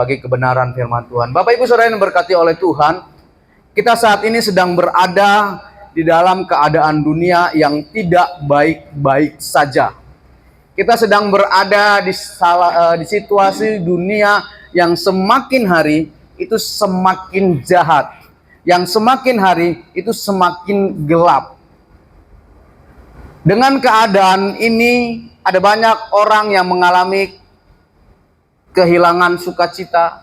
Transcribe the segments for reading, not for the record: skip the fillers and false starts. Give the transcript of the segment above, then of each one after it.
bagi kebenaran firman Tuhan. Bapak Ibu Saudara yang berkati oleh Tuhan, kita saat ini sedang berada di dalam keadaan dunia yang tidak baik-baik saja. Kita sedang berada di situasi dunia yang semakin hari itu semakin jahat, yang semakin hari itu semakin gelap. Dengan keadaan ini, ada banyak orang yang mengalami kehilangan sukacita,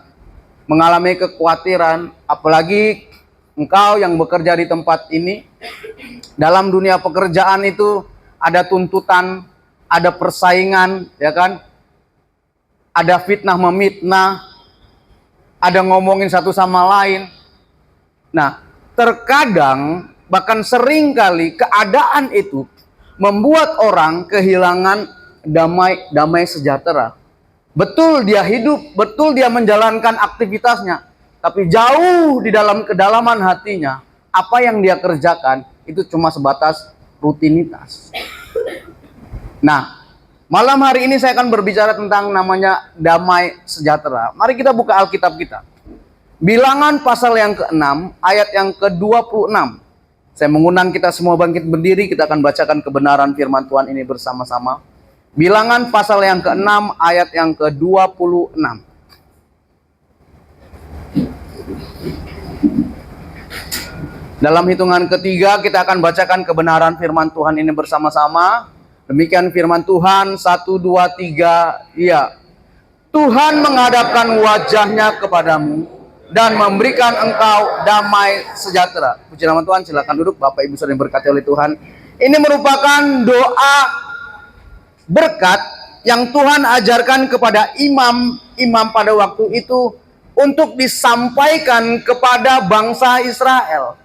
mengalami kekhawatiran, apalagi engkau yang bekerja di tempat ini. Dalam dunia pekerjaan itu ada tuntutan, ada persaingan, ya kan? Ada fitnah memitnah, ada ngomongin satu sama lain. Nah, terkadang bahkan seringkali keadaan itu membuat orang kehilangan damai sejahtera. Betul dia hidup, betul dia menjalankan aktivitasnya, tapi jauh di dalam kedalaman hatinya, apa yang dia kerjakan itu cuma sebatas rutinitas. Nah, malam hari ini saya akan berbicara tentang namanya damai sejahtera. Mari kita buka Alkitab kita. Bilangan pasal yang ke-6, ayat yang ke-26. Saya mengundang kita semua bangkit berdiri, kita akan bacakan kebenaran firman Tuhan ini bersama-sama. Bilangan pasal yang ke-6 ayat yang ke-26. Dalam hitungan ketiga kita akan bacakan kebenaran firman Tuhan ini bersama-sama. Demikian firman Tuhan, 1, 2, 3, iya. Tuhan menghadapkan wajahnya kepadamu dan memberikan engkau damai sejahtera. Puji nama Tuhan, silakan duduk Bapak Ibu Saudara yang berkati oleh Tuhan. Ini merupakan doa berkat yang Tuhan ajarkan kepada imam pada waktu itu untuk disampaikan kepada bangsa Israel.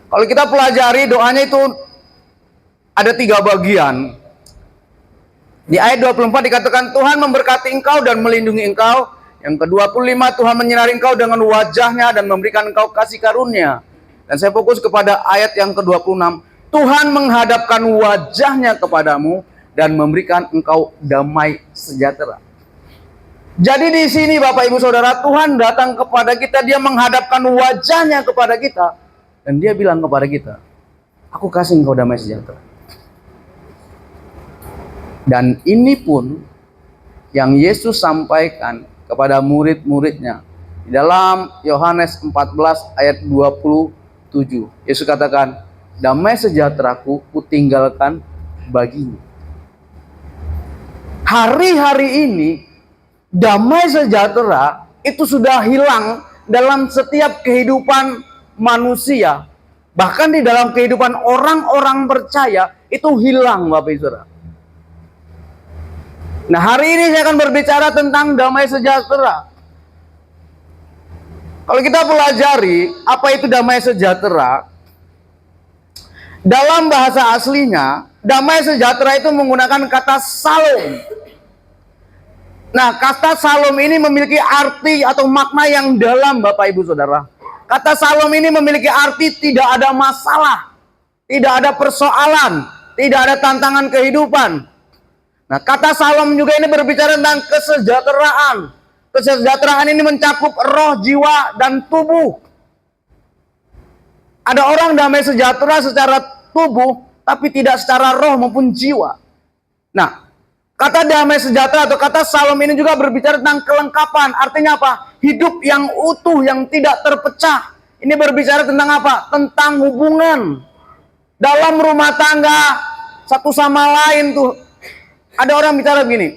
Kalau kita pelajari doanya itu ada 3 bagian. Di ayat 24 dikatakan Tuhan memberkati engkau dan melindungi engkau. Yang ke-25 Tuhan menyinari engkau dengan wajahnya dan memberikan engkau kasih karunia. Dan saya fokus kepada ayat yang ke-26. Tuhan menghadapkan wajahnya kepadamu dan memberikan engkau damai sejahtera. Jadi di sini Bapak Ibu Saudara, Tuhan datang kepada kita, dia menghadapkan wajahnya kepada kita, dan dia bilang kepada kita, aku kasih engkau damai sejahtera. Dan ini pun yang Yesus sampaikan kepada murid-muridnya. Di dalam Yohanes 14 ayat 27, Yesus katakan, damai sejahteraku kutinggalkan bagimu. Hari-hari ini damai sejahtera itu sudah hilang dalam setiap kehidupan manusia. Bahkan di dalam kehidupan orang-orang percaya itu hilang Bapak Ibu Saudara. Nah, hari ini saya akan berbicara tentang damai sejahtera. Kalau kita pelajari apa itu damai sejahtera, dalam bahasa aslinya damai sejahtera itu menggunakan kata salom. Nah, kata salom ini memiliki arti atau makna yang dalam Bapak Ibu Saudara. Kata salom ini memiliki arti tidak ada masalah, tidak ada persoalan, tidak ada tantangan kehidupan. Nah, kata salom juga ini berbicara tentang kesejahteraan. Kesejahteraan ini mencakup roh, jiwa, dan tubuh. Ada orang damai sejahtera secara tubuh, tapi tidak secara roh maupun jiwa. Nah, kata damai sejahtera atau kata salom ini juga berbicara tentang kelengkapan. Artinya apa? Hidup yang utuh, yang tidak terpecah. Ini berbicara tentang apa? Tentang hubungan dalam rumah tangga satu sama lain tuh. Ada orang bicara begini,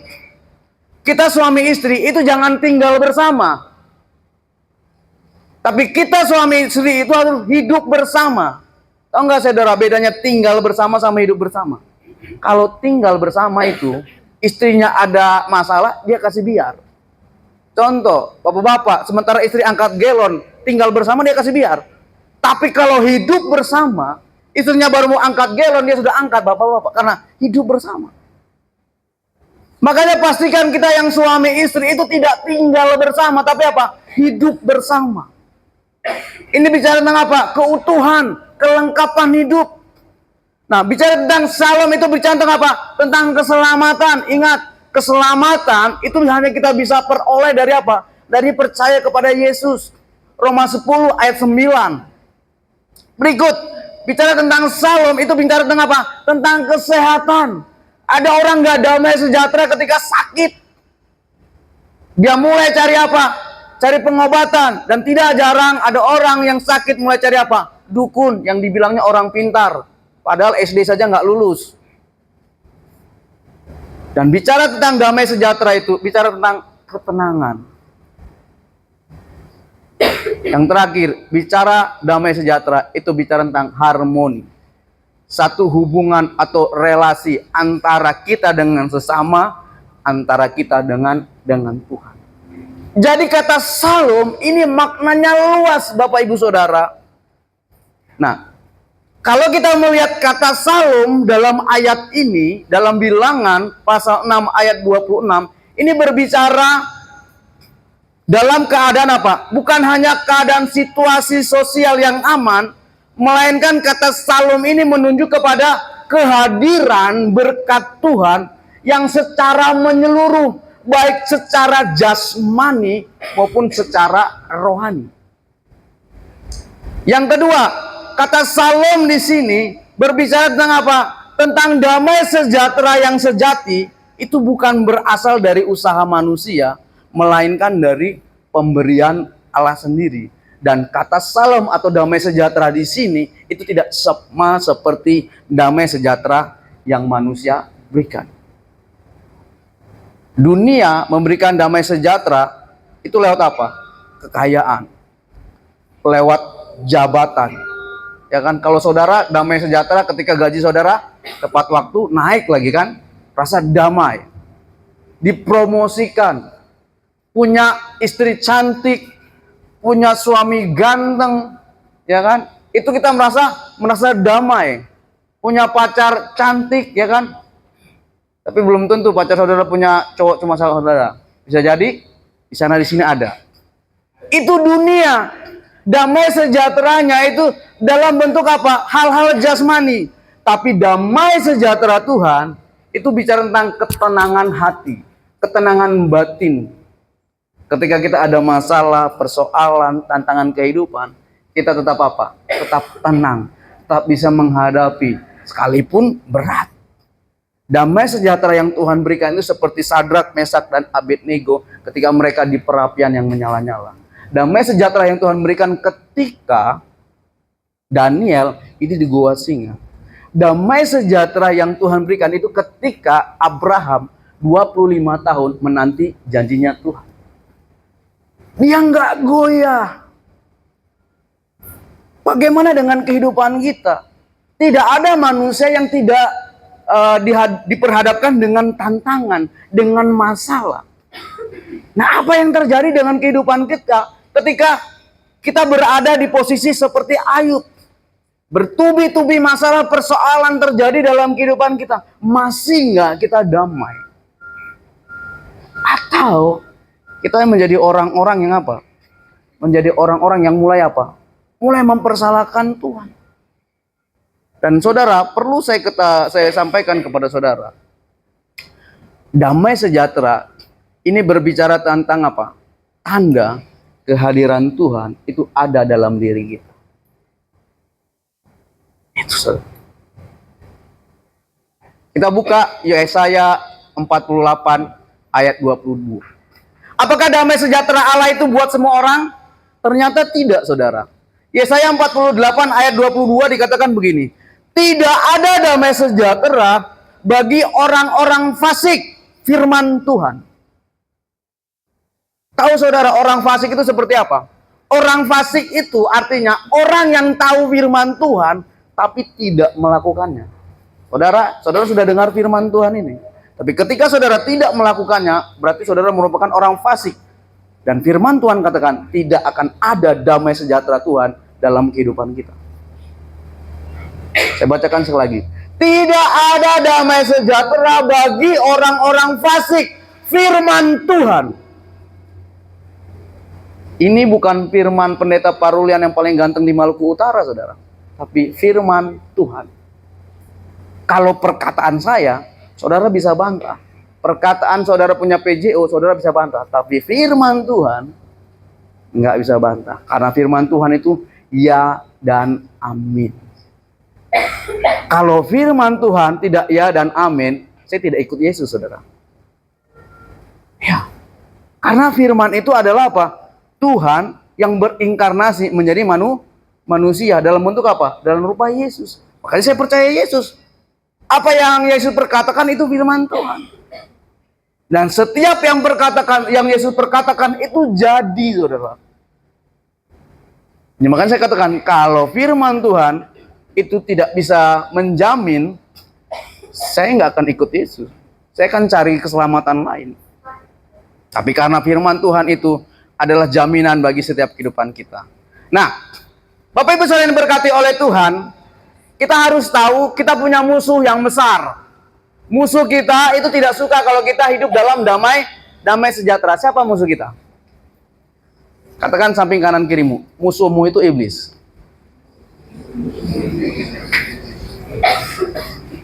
kita suami istri itu jangan tinggal bersama, tapi kita suami istri itu harus hidup bersama. Tahu nggak saudara bedanya tinggal bersama sama hidup bersama? Kalau tinggal bersama itu, istrinya ada masalah, dia kasih biar. Contoh, bapak-bapak, sementara istri angkat galon, tinggal bersama dia kasih biar. Tapi kalau hidup bersama, istrinya baru mau angkat galon, dia sudah angkat bapak-bapak, karena hidup bersama. Makanya pastikan kita yang suami istri itu tidak tinggal bersama, tapi apa? Hidup bersama. Ini bicara tentang apa? Keutuhan, kelengkapan hidup. Nah, bicara tentang salom itu bicara tentang apa? Tentang keselamatan. Ingat, keselamatan itu hanya kita bisa peroleh dari apa? Dari percaya kepada Yesus. Roma 10 ayat 9. Berikut, bicara tentang Salom itu bicara tentang apa? Tentang kesehatan. Ada orang gak damai sejahtera ketika sakit. Dia mulai cari apa? Cari pengobatan. Dan tidak jarang ada orang yang sakit mulai cari apa? Dukun, yang dibilangnya orang pintar. Padahal SD saja nggak lulus. Dan bicara tentang damai sejahtera itu, bicara tentang ketenangan. Yang terakhir, bicara damai sejahtera itu bicara tentang harmoni. Satu hubungan atau relasi antara kita dengan sesama, antara kita dengan Tuhan. Jadi kata Salom ini maknanya luas, Bapak Ibu Saudara. Nah, kalau kita melihat kata Salom dalam ayat ini, dalam Bilangan pasal 6 ayat 26, ini berbicara dalam keadaan apa? Bukan hanya keadaan situasi sosial yang aman, melainkan kata Salom ini menunjuk kepada kehadiran berkat Tuhan yang secara menyeluruh, baik secara jasmani maupun secara rohani. Yang kedua, kata Salom di sini berbicara tentang apa? Tentang damai sejahtera yang sejati. Itu bukan berasal dari usaha manusia, melainkan dari pemberian Allah sendiri. Dan kata Salom atau damai sejahtera di sini itu tidak sama seperti damai sejahtera yang manusia berikan. Dunia memberikan damai sejahtera itu lewat apa? Kekayaan, lewat jabatan. Ya kan, kalau saudara damai sejahtera ketika gaji saudara tepat waktu naik lagi kan, rasa damai. Dipromosikan, punya istri cantik, punya suami ganteng, ya kan? Itu kita merasa damai. Punya pacar cantik, ya kan? Tapi belum tentu pacar saudara punya cowok cuma saudara. Bisa jadi di sana di sini ada. Itu dunia. Damai sejahteranya itu dalam bentuk apa? Hal-hal jasmani. Tapi damai sejahtera Tuhan itu bicara tentang ketenangan hati, ketenangan batin. Ketika kita ada masalah, persoalan, tantangan kehidupan, kita tetap apa? Tetap tenang, tetap bisa menghadapi sekalipun berat. Damai sejahtera yang Tuhan berikan itu seperti Sadrak, Mesak, dan Abednego ketika mereka di perapian yang menyala-nyala. Damai sejahtera yang Tuhan berikan ketika Daniel itu di gua singa. Damai sejahtera yang Tuhan berikan itu ketika Abraham 25 tahun menanti janjinya Tuhan. Dia nggak goyah. Bagaimana dengan kehidupan kita? Tidak ada manusia yang tidak diperhadapkan dengan tantangan, dengan masalah. Nah, apa yang terjadi dengan kehidupan kita ketika kita berada di posisi seperti Ayub? Bertubi-tubi masalah persoalan terjadi dalam kehidupan kita. Masih nggak kita damai? Atau kita menjadi orang-orang yang apa? Menjadi orang-orang yang mulai apa? Mulai mempersalahkan Tuhan. Dan saudara, perlu saya sampaikan kepada saudara. Damai sejahtera ini berbicara tentang apa? Tanda kehadiran Tuhan itu ada dalam diri kita. Itu saudara. Kita buka Yesaya 48 ayat 22. Apakah damai sejahtera Allah itu buat semua orang? Ternyata tidak, saudara. Yesaya 48 ayat 22 dikatakan begini. Tidak ada damai sejahtera bagi orang-orang fasik, firman Tuhan. Tahu saudara orang fasik itu seperti apa? Orang fasik itu artinya orang yang tahu firman Tuhan tapi tidak melakukannya. Saudara sudah dengar firman Tuhan ini. Tapi ketika saudara tidak melakukannya, berarti saudara merupakan orang fasik. Dan firman Tuhan katakan, tidak akan ada damai sejahtera Tuhan dalam kehidupan kita. Saya bacakan sekali lagi. Tidak ada damai sejahtera bagi orang-orang fasik, firman Tuhan. Ini bukan firman pendeta Parulian yang paling ganteng di Maluku Utara, saudara. Tapi firman Tuhan. Kalau perkataan saya, saudara bisa bangga. Perkataan saudara punya PJO, saudara bisa bantah. Tapi firman Tuhan nggak bisa bantah. Karena firman Tuhan itu ya dan amin. Kalau firman Tuhan tidak ya dan amin, saya tidak ikut Yesus, saudara. Ya, karena firman itu adalah apa? Tuhan yang berinkarnasi menjadi manusia dalam bentuk apa? Dalam rupa Yesus. Makanya saya percaya Yesus. Apa yang Yesus perkatakan itu firman Tuhan. Dan setiap yang Yesus perkatakan itu jadi, saudara. Ya, makanya saya katakan kalau firman Tuhan itu tidak bisa menjamin, saya nggak akan ikut Yesus. Saya akan cari keselamatan lain. Tapi karena firman Tuhan itu adalah jaminan bagi setiap kehidupan kita. Nah, Bapak Ibu sekalian diberkati oleh Tuhan, kita harus tahu kita punya musuh yang besar. Musuh kita itu tidak suka kalau kita hidup dalam damai sejahtera. Siapa musuh kita? Katakan samping kanan kirimu, musuhmu itu iblis.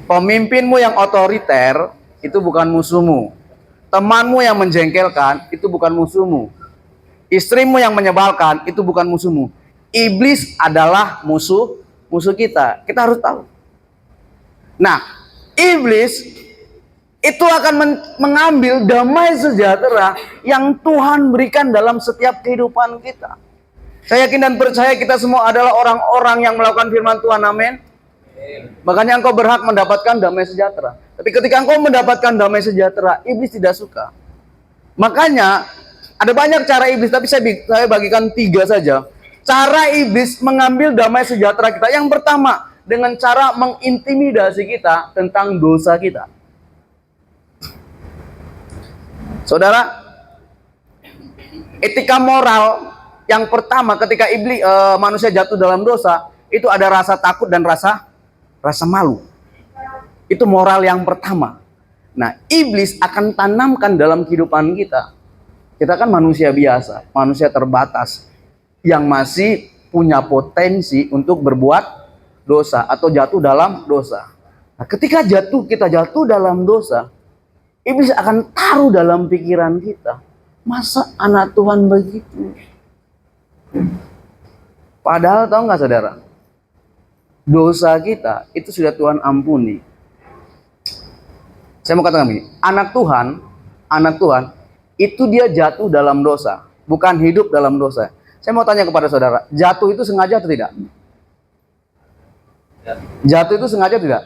Pemimpinmu yang otoriter itu bukan musuhmu. Temanmu yang menjengkelkan itu bukan musuhmu. Istrimu yang menyebalkan itu bukan musuhmu. Iblis adalah musuh kita. Kita harus tahu. Nah, iblis itu akan mengambil damai sejahtera yang Tuhan berikan dalam setiap kehidupan kita. Saya yakin dan percaya kita semua adalah orang-orang yang melakukan firman Tuhan, amin. Makanya engkau berhak mendapatkan damai sejahtera. Tapi ketika engkau mendapatkan damai sejahtera, iblis tidak suka. Makanya ada banyak cara iblis, tapi saya bagikan 3 saja. Cara iblis mengambil damai sejahtera kita. Yang pertama, dengan cara mengintimidasi kita tentang dosa kita. Saudara, etika moral yang pertama ketika manusia jatuh dalam dosa, itu ada rasa takut dan rasa malu. Itu moral yang pertama. Nah, iblis akan tanamkan dalam kehidupan kita. Kita kan manusia biasa, manusia terbatas, yang masih punya potensi untuk berbuat dosa atau jatuh dalam dosa. Nah, ketika kita jatuh dalam dosa, iblis akan taruh dalam pikiran kita, masa anak Tuhan begitu? Padahal tahu nggak saudara, dosa kita itu sudah Tuhan ampuni. Saya mau katakan begini, anak Tuhan itu dia jatuh dalam dosa, bukan hidup dalam dosa. Saya mau tanya kepada saudara, jatuh itu sengaja atau tidak? Jatuh itu sengaja tidak?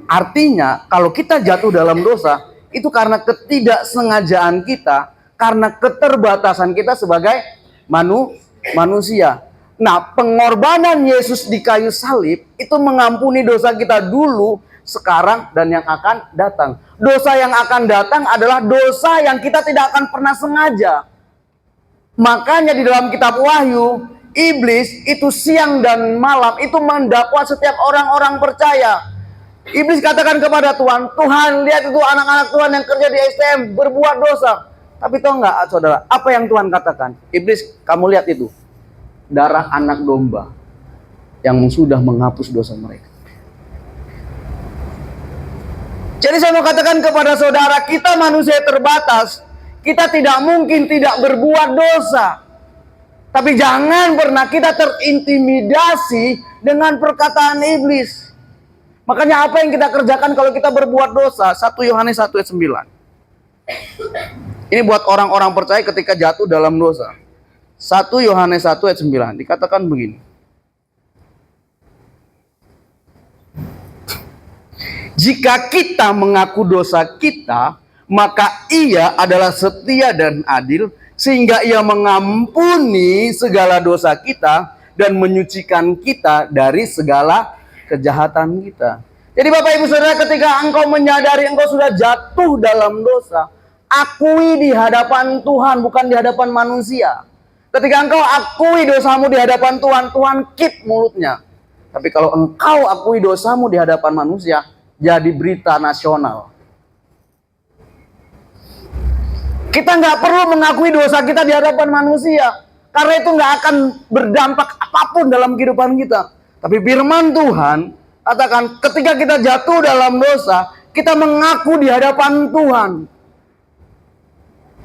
Artinya kalau kita jatuh dalam dosa, itu karena ketidaksengajaan kita, karena keterbatasan kita sebagai manusia. Nah, pengorbanan Yesus di kayu salib itu mengampuni dosa kita dulu, sekarang, dan yang akan datang. Dosa yang akan datang adalah dosa yang kita tidak akan pernah sengaja. Makanya di dalam kitab Wahyu, iblis itu siang dan malam itu mendakwa setiap orang-orang percaya. Iblis katakan kepada Tuhan, Tuhan lihat itu anak-anak Tuhan yang kerja di STM berbuat dosa. Tapi tahu nggak saudara, apa yang Tuhan katakan? Iblis, kamu lihat itu, darah anak domba yang sudah menghapus dosa mereka. Jadi saya mau katakan kepada saudara, kita manusia terbatas, kita tidak mungkin tidak berbuat dosa. Tapi jangan pernah kita terintimidasi dengan perkataan iblis. Makanya apa yang kita kerjakan kalau kita berbuat dosa? 1 Yohanes 1 ayat 9. Ini buat orang-orang percaya ketika jatuh dalam dosa. 1 Yohanes 1 ayat 9 dikatakan begini. Jika kita mengaku dosa kita, maka Ia adalah setia dan adil, sehingga Ia mengampuni segala dosa kita dan menyucikan kita dari segala kejahatan kita. Jadi Bapak Ibu Saudara, ketika engkau menyadari engkau sudah jatuh dalam dosa, akui di hadapan Tuhan, bukan di hadapan manusia. Ketika engkau akui dosamu di hadapan Tuhan, Tuhan keep mulutnya. Tapi kalau engkau akui dosamu di hadapan manusia, jadi berita nasional. Kita nggak perlu mengakui dosa kita di hadapan manusia, karena itu nggak akan berdampak apapun dalam kehidupan kita. Tapi firman Tuhan katakan, ketika kita jatuh dalam dosa, kita mengaku di hadapan Tuhan.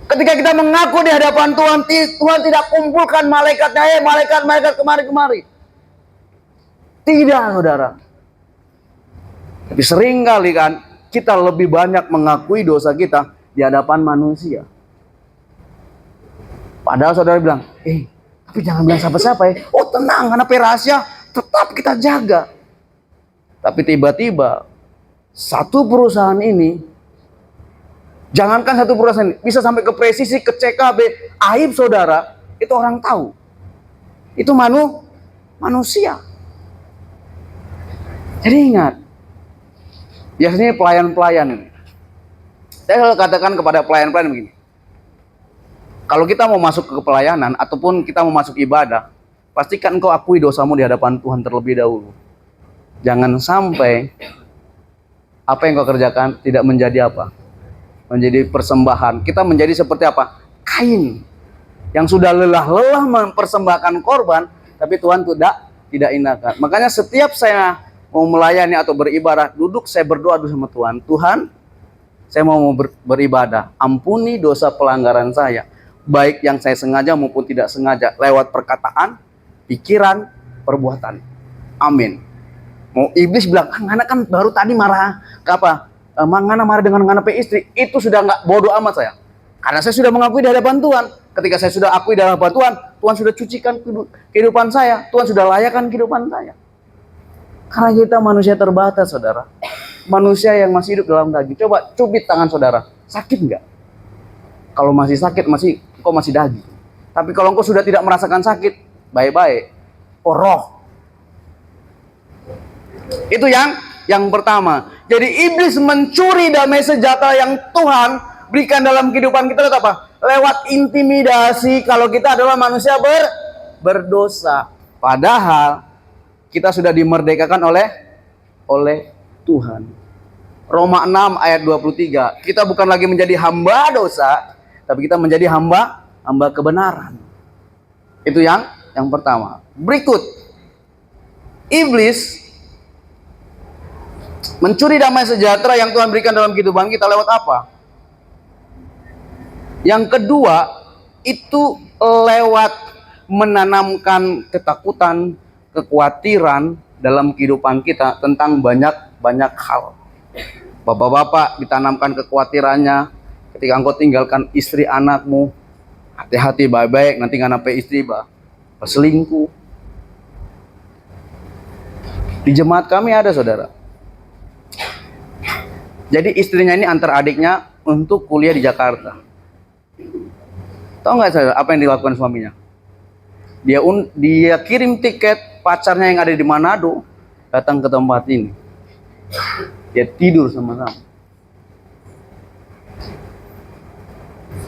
Ketika kita mengaku di hadapan Tuhan, Tuhan tidak kumpulkan malaikatnya, malaikat kemari. Tidak, saudara. Tapi seringkali kan kita lebih banyak mengakui dosa kita di hadapan manusia. Padahal saudara bilang, tapi jangan bilang siapa-siapa ya. Oh tenang, karena rahasia tetap kita jaga. Tapi tiba-tiba satu perusahaan ini, jangankan satu perusahaan ini, bisa sampai ke presisi, ke CKB, aib saudara, itu orang tahu. Itu manusia. Jadi ingat, biasanya pelayan-pelayan ini. Saya selalu katakan kepada pelayan-pelayan begini. Kalau kita mau masuk ke pelayanan ataupun kita mau masuk ibadah, pastikan engkau akui dosamu di hadapan Tuhan terlebih dahulu. Jangan sampai apa yang kau kerjakan tidak menjadi apa? Menjadi persembahan. Kita menjadi seperti apa? Kain yang sudah lelah-lelah mempersembahkan korban, tapi Tuhan tidak indahkan. Makanya setiap saya mau melayani atau beribadah, duduk saya berdoa dulu sama Tuhan. Tuhan, saya mau beribadah. Ampuni dosa pelanggaran saya. Baik yang saya sengaja maupun tidak sengaja. Lewat perkataan, pikiran, perbuatan. Amin. Mau iblis bilang, ngana kan baru tadi marah ke apa? Ngana marah dengan ngana pe istri. Itu sudah nggak bodoh amat saya. Karena saya sudah mengakui di hadapan Tuhan. Ketika saya sudah akui di hadapan Tuhan, Tuhan sudah cucikan kehidupan saya. Tuhan sudah layakkan kehidupan saya. Karena kita manusia terbatas, saudara. Manusia yang masih hidup dalam daging. Coba cubit tangan saudara. Sakit nggak? Kalau masih sakit, engkau masih daging. Tapi kalau engkau sudah tidak merasakan sakit, baik-baik. Roh. Itu yang pertama. Jadi iblis mencuri damai sejahtera yang Tuhan berikan dalam kehidupan kita lewat apa? Lewat intimidasi kalau kita adalah manusia berdosa. Padahal kita sudah dimerdekakan oleh Tuhan. Roma 6 ayat 23. Kita bukan lagi menjadi hamba dosa, tapi kita menjadi hamba kebenaran. Itu yang pertama. Berikut, iblis mencuri damai sejahtera yang Tuhan berikan dalam kehidupan kita lewat apa? Yang kedua, itu lewat menanamkan ketakutan, kekhawatiran dalam kehidupan kita tentang banyak hal. Bapak-bapak ditanamkan kekhawatirannya ketika engkau tinggalkan istri anakmu. Hati-hati baik-baik, nanti nggak sampai istri berselingkuh. Di jemaat kami ada saudara. Jadi istrinya ini antar adiknya untuk kuliah di Jakarta. Tahu nggak saudara apa yang dilakukan suaminya? Dia kirim tiket pacarnya yang ada di Manado datang ke tempat ini. Dia tidur sama-sama.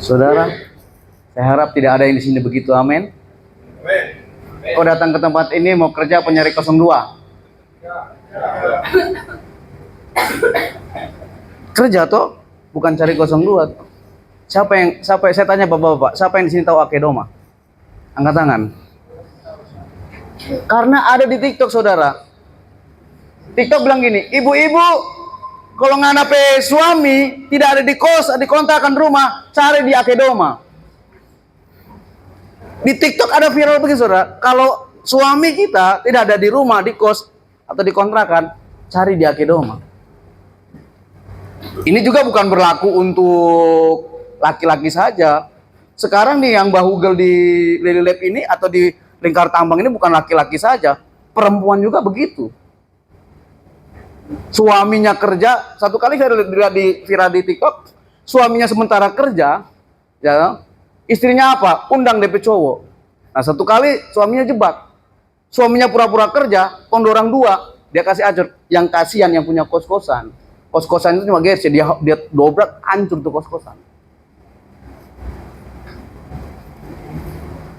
Saudara, saya harap tidak ada yang di sini begitu, amin. Kau datang ke tempat ini mau kerja penyari 02. Kerja toh, bukan cari 02. Siapa yang saya tanya bapak-bapak, siapa yang di sini tahu Akedoma? Angkat tangan. Karena ada di TikTok saudara. TikTok bilang gini, ibu-ibu kalau nganape suami tidak ada di kos, di kontrakan rumah, cari di Akedoma. Di TikTok ada viral begini saudara, kalau suami kita tidak ada di rumah, di kos atau di kontrakan, cari di Akedoma. Ini juga bukan berlaku untuk laki-laki saja. Sekarang nih yang bahugel di Lily Lab ini atau di Lingkar Tambang ini bukan laki-laki saja, perempuan juga begitu. Suaminya kerja, satu kali saya lihat di viral di TikTok, suaminya sementara kerja, ya, istrinya apa? Undang DP cowok. Nah satu kali suaminya jebak, suaminya pura-pura kerja, kondorang 2, dia kasih ajar, yang kasihan yang punya kos-kosan. Kos-kosan itu cuma GRC, dia dobrak, hancur tuh kos-kosan.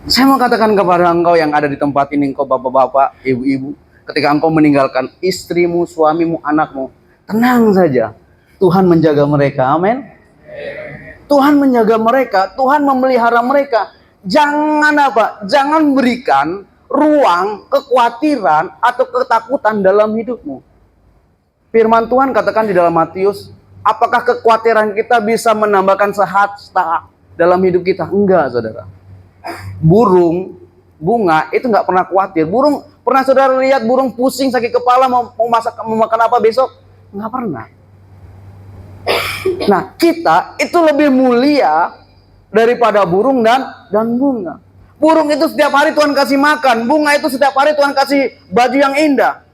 Saya mau katakan kepada engkau yang ada di tempat ini, engkau bapak-bapak, ibu-ibu, ketika engkau meninggalkan istrimu, suamimu, anakmu, tenang saja. Tuhan menjaga mereka, amin. Tuhan menjaga mereka, Tuhan memelihara mereka. Jangan apa? Jangan berikan ruang kekhawatiran atau ketakutan dalam hidupmu. Firman Tuhan katakan di dalam Matius, apakah kekhawatiran kita bisa menambahkan sehasta dalam hidup kita? Enggak, saudara. Burung, bunga itu nggak pernah khawatir. Burung, pernah saudara lihat burung pusing sakit kepala mau makan apa besok? Nggak pernah. Nah, kita itu lebih mulia daripada burung dan bunga. Burung itu setiap hari Tuhan kasih makan, bunga itu setiap hari Tuhan kasih baju yang indah.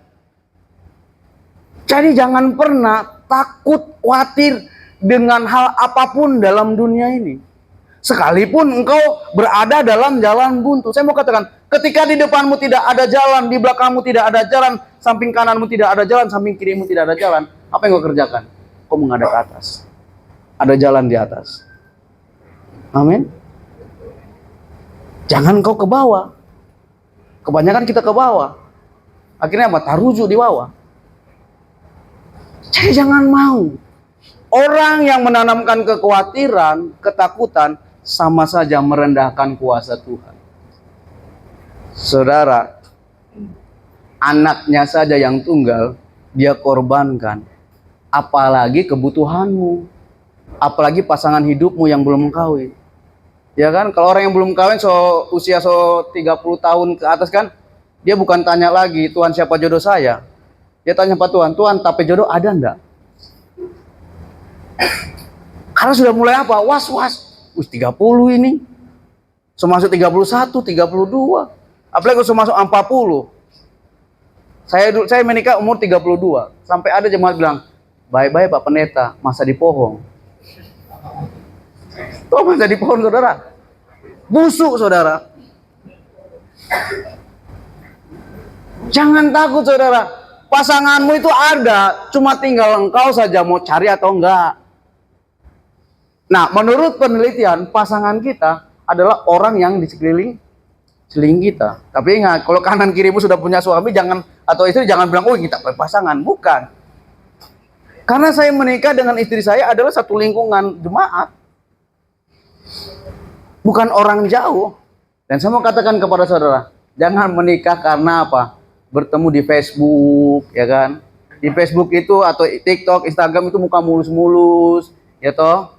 Jadi jangan pernah takut, khawatir dengan hal apapun dalam dunia ini. Sekalipun engkau berada dalam jalan buntu. Saya mau katakan, ketika di depanmu tidak ada jalan, di belakangmu tidak ada jalan, samping kananmu tidak ada jalan, samping kirimu tidak ada jalan, apa yang kau kerjakan? Kau menghadap ke atas. Ada jalan di atas. Amin. Jangan kau ke bawah. Kebanyakan kita ke bawah. Akhirnya apa? Taruju di bawah. Jadi jangan mau. Orang yang menanamkan kekhawatiran, ketakutan, sama saja merendahkan kuasa Tuhan. Saudara, anaknya saja yang tunggal, dia korbankan. Apalagi kebutuhanmu. Apalagi pasangan hidupmu yang belum kawin. Ya kan, kalau orang yang belum kawin, usia 30 tahun ke atas kan, dia bukan tanya lagi, Tuhan siapa jodoh saya. Dia tanya Pak Tuhan, Tuhan tapi jodoh ada enggak? Karena sudah mulai apa? Was-was. 30 ini. Semasuk 31, 32. Apalagi kalau semasuk 40. Saya menikah umur 32. Sampai ada jemaat bilang, bye-bye Pak Pendeta, masa di pohon. Tuh masa di pohon, saudara. Busuk, saudara. Jangan takut, saudara. Pasanganmu itu ada, cuma tinggal engkau saja mau cari atau enggak. Nah, menurut penelitian, pasangan kita adalah orang yang di sekeliling kita. Tapi ingat, kalau kanan kirimu sudah punya suami, jangan atau istri, jangan bilang, oh kita pasangan. Bukan. Karena saya menikah dengan istri saya adalah satu lingkungan jemaat. Bukan orang jauh. Dan saya mau katakan kepada saudara, jangan menikah karena apa? Bertemu di Facebook, ya kan? Di Facebook itu atau TikTok, Instagram itu muka mulus-mulus, ya toh?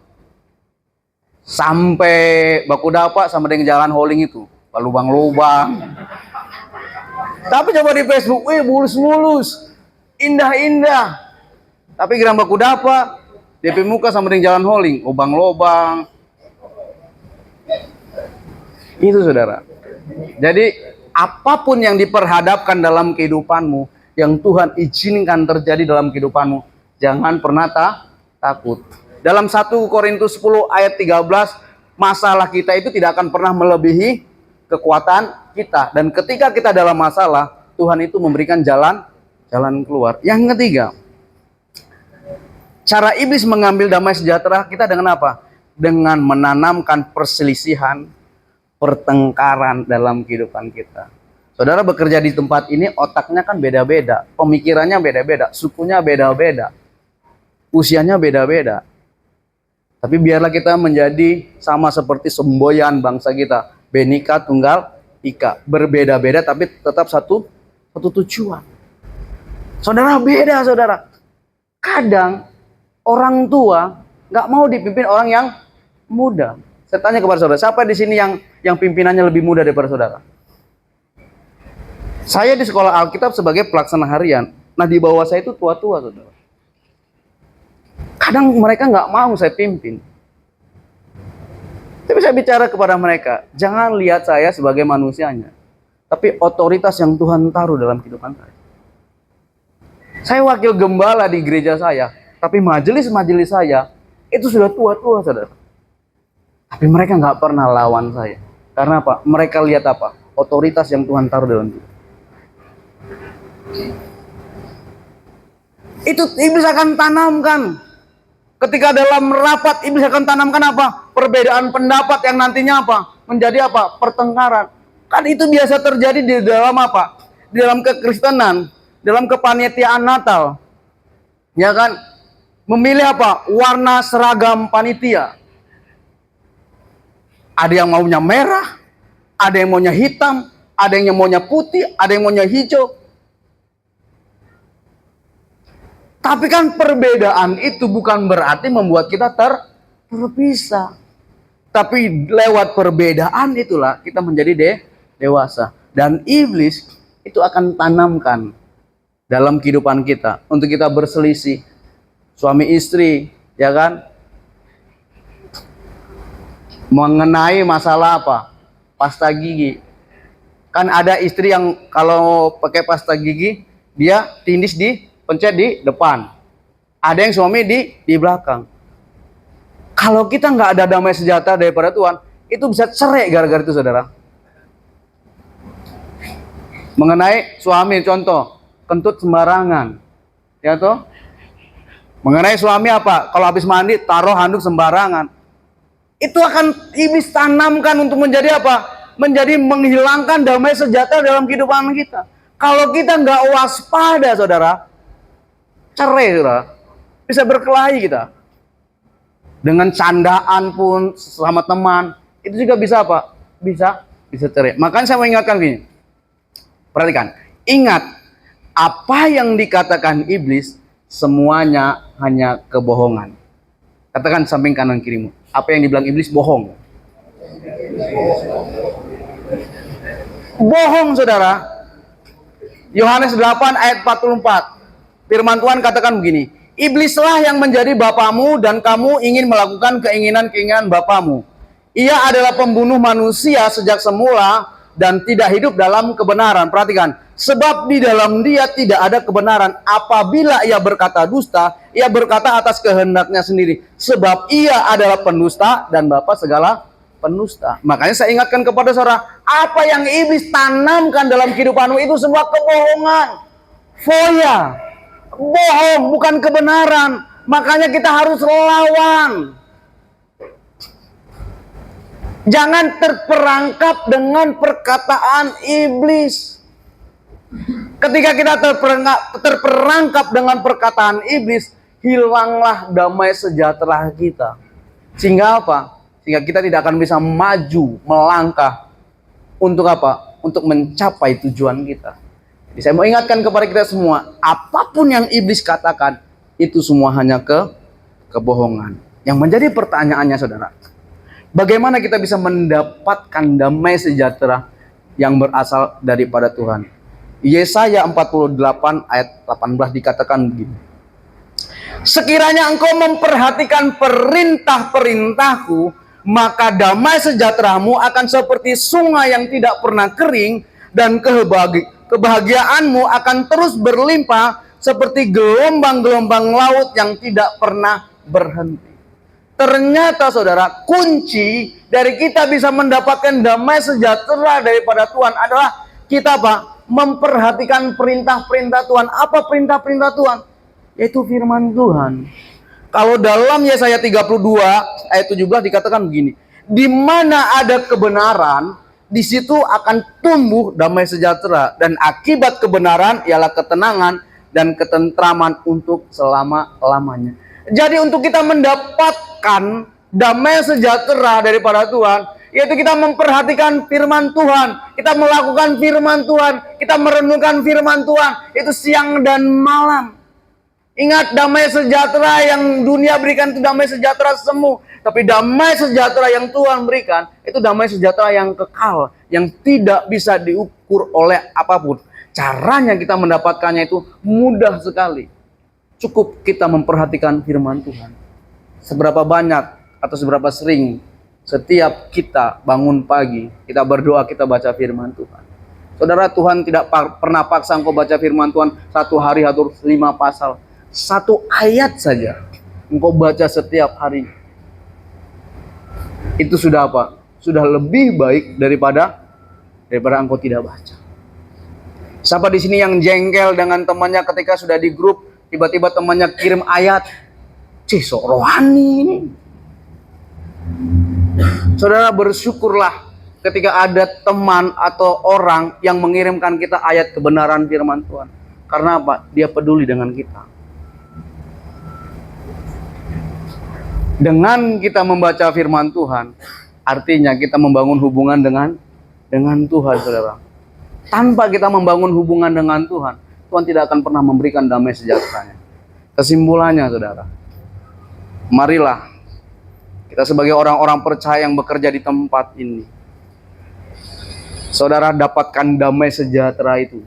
Sampai baku dapat sama dengan jalan holing itu, lubang-lubang. Tapi coba di Facebook, mulus-mulus, indah-indah. Tapi geram baku dapat, DP muka sama dengan jalan holing, lubang-lubang. Itu saudara. Jadi apapun yang diperhadapkan dalam kehidupanmu, yang Tuhan izinkan terjadi dalam kehidupanmu, jangan pernah takut. Dalam 1 Korintus 10 ayat 13, masalah kita itu tidak akan pernah melebihi kekuatan kita. Dan ketika kita dalam masalah, Tuhan itu memberikan jalan keluar. Yang ketiga, cara iblis mengambil damai sejahtera kita dengan apa? Dengan menanamkan perselisihan, pertengkaran dalam kehidupan kita. Saudara bekerja di tempat ini, otaknya kan beda-beda, pemikirannya beda-beda, sukunya beda-beda, usianya beda-beda. Tapi biarlah kita menjadi sama seperti semboyan bangsa kita, Bhinneka Tunggal Ika, berbeda-beda tapi tetap satu tujuan. Saudara beda, saudara. Kadang orang tua nggak mau dipimpin orang yang muda. Saya tanya kepada saudara, siapa di sini yang pimpinannya lebih muda daripada saudara? Saya di sekolah Alkitab sebagai pelaksana harian. Nah di bawah saya itu tua-tua, saudara. Kadang mereka nggak mau saya pimpin. Tapi saya bicara kepada mereka, jangan lihat saya sebagai manusianya, tapi otoritas yang Tuhan taruh dalam kehidupan saya. Saya wakil gembala di gereja saya, tapi majelis-majelis saya itu sudah tua-tua, saudara. Tapi mereka nggak pernah lawan saya. Karena apa? Mereka lihat apa? Otoritas yang Tuhan taruh dalam diri. Itu iblis akan tanamkan. Ketika dalam rapat, iblis akan tanamkan apa? Perbedaan pendapat yang nantinya apa? Menjadi apa? Pertengkaran. Kan itu biasa terjadi di dalam apa? Di dalam kekristenan, dalam kepanitiaan Natal. Ya kan? Memilih apa? Warna seragam panitia. Ada yang maunya merah, ada yang maunya hitam, ada yang maunya putih, ada yang maunya hijau. Tapi kan perbedaan itu bukan berarti membuat kita terpisah. Tapi lewat perbedaan itulah kita menjadi dewasa. Dan iblis itu akan tanamkan dalam kehidupan kita untuk kita berselisih. Suami istri, ya kan? Mengenai masalah apa? Pasta gigi. Kan ada istri yang kalau pakai pasta gigi, dia tindis pencet di depan. Ada yang suami di belakang. Kalau kita nggak ada damai sejahtera daripada Tuhan, itu bisa cerai gara-gara itu, saudara. Mengenai suami, contoh, kentut sembarangan, ya toh. Mengenai suami apa? Kalau habis mandi, taruh handuk sembarangan. Itu akan iblis tanamkan untuk menjadi apa? Menjadi menghilangkan damai sejahtera dalam kehidupan kita. Kalau kita nggak waspada, saudara, cerai, saudara. Bisa berkelahi kita. Dengan candaan pun, sama teman, itu juga bisa apa? Bisa cerai. Makanya saya mau ingatkan gini. Perhatikan, ingat, apa yang dikatakan iblis, semuanya hanya kebohongan. Katakan samping kanan kirimu, apa yang dibilang iblis bohong. Bohong, saudara. Yohanes 8 ayat 44. Firman Tuhan katakan begini, iblislah yang menjadi bapamu dan kamu ingin melakukan keinginan-keinginan bapamu. Ia adalah pembunuh manusia sejak semula dan tidak hidup dalam kebenaran. Perhatikan, sebab di dalam dia tidak ada kebenaran. Apabila ia berkata dusta, ia berkata atas kehendaknya sendiri. Sebab ia adalah pendusta dan bapa segala penusta. Makanya saya ingatkan kepada saudara, apa yang iblis tanamkan dalam kehidupanmu itu semua kebohongan. Foya. Bohong, bukan kebenaran. Makanya kita harus lawan. Jangan terperangkap dengan perkataan iblis. Ketika kita terperangkap dengan perkataan iblis, hilanglah damai sejahtera kita. Sehingga apa? Sehingga kita tidak akan bisa maju, melangkah. Untuk apa? Untuk mencapai tujuan kita. Jadi saya mau ingatkan kepada kita semua, apapun yang iblis katakan, itu semua hanya kebohongan. Yang menjadi pertanyaannya, saudara, bagaimana kita bisa mendapatkan damai sejahtera yang berasal daripada Tuhan? Yesaya 48 ayat 18 dikatakan begini. Sekiranya engkau memperhatikan perintah-perintahku, maka damai sejahteramu akan seperti sungai yang tidak pernah kering, dan kebahagiaanmu akan terus berlimpah seperti gelombang-gelombang laut yang tidak pernah berhenti. Ternyata, saudara, kunci dari kita bisa mendapatkan damai sejahtera daripada Tuhan adalah kita apa? Memperhatikan perintah-perintah Tuhan. Apa perintah-perintah Tuhan? Yaitu firman Tuhan. Kalau dalam Yesaya 32 ayat 17 dikatakan begini, di mana ada kebenaran, di situ akan tumbuh damai sejahtera, dan akibat kebenaran ialah ketenangan dan ketentraman untuk selama-lamanya. Jadi untuk kita mendapatkan damai sejahtera daripada Tuhan, yaitu kita memperhatikan firman Tuhan, kita melakukan firman Tuhan, kita merenungkan firman Tuhan, itu siang dan malam. Ingat, damai sejahtera yang dunia berikan itu damai sejahtera semu. Tapi damai sejahtera yang Tuhan berikan, itu damai sejahtera yang kekal, yang tidak bisa diukur oleh apapun. Caranya kita mendapatkannya itu mudah sekali. Cukup kita memperhatikan firman Tuhan. Seberapa banyak atau seberapa sering setiap kita bangun pagi, kita berdoa, kita baca firman Tuhan. Saudara, Tuhan tidak pernah paksa engkau baca firman Tuhan 1 hari atau 5 pasal. 1 ayat saja engkau baca setiap hari. Itu sudah apa? Sudah lebih baik daripada engkau tidak baca. Siapa di sini yang jengkel dengan temannya ketika sudah di grup, tiba-tiba temannya kirim ayat, sok rohani ini. Saudara, bersyukurlah ketika ada teman atau orang yang mengirimkan kita ayat kebenaran firman Tuhan. Karena apa? Dia peduli dengan kita. Dengan kita membaca firman Tuhan, artinya kita membangun hubungan dengan Tuhan, saudara. Tanpa kita membangun hubungan dengan Tuhan, Tuhan tidak akan pernah memberikan damai sejahteranya. Kesimpulannya saudara, marilah kita sebagai orang-orang percaya yang bekerja di tempat ini, saudara, dapatkan damai sejahtera itu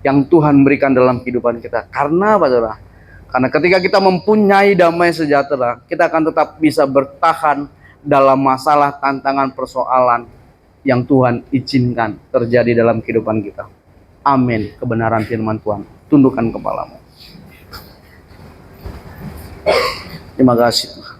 yang Tuhan berikan dalam kehidupan kita. Karena apa saudara? Karena ketika kita mempunyai damai sejahtera, kita akan tetap bisa bertahan dalam masalah, tantangan, persoalan yang Tuhan izinkan terjadi dalam kehidupan kita. Amin. Kebenaran firman Tuhan. Tundukkan kepalamu. Terima kasih Tuhan.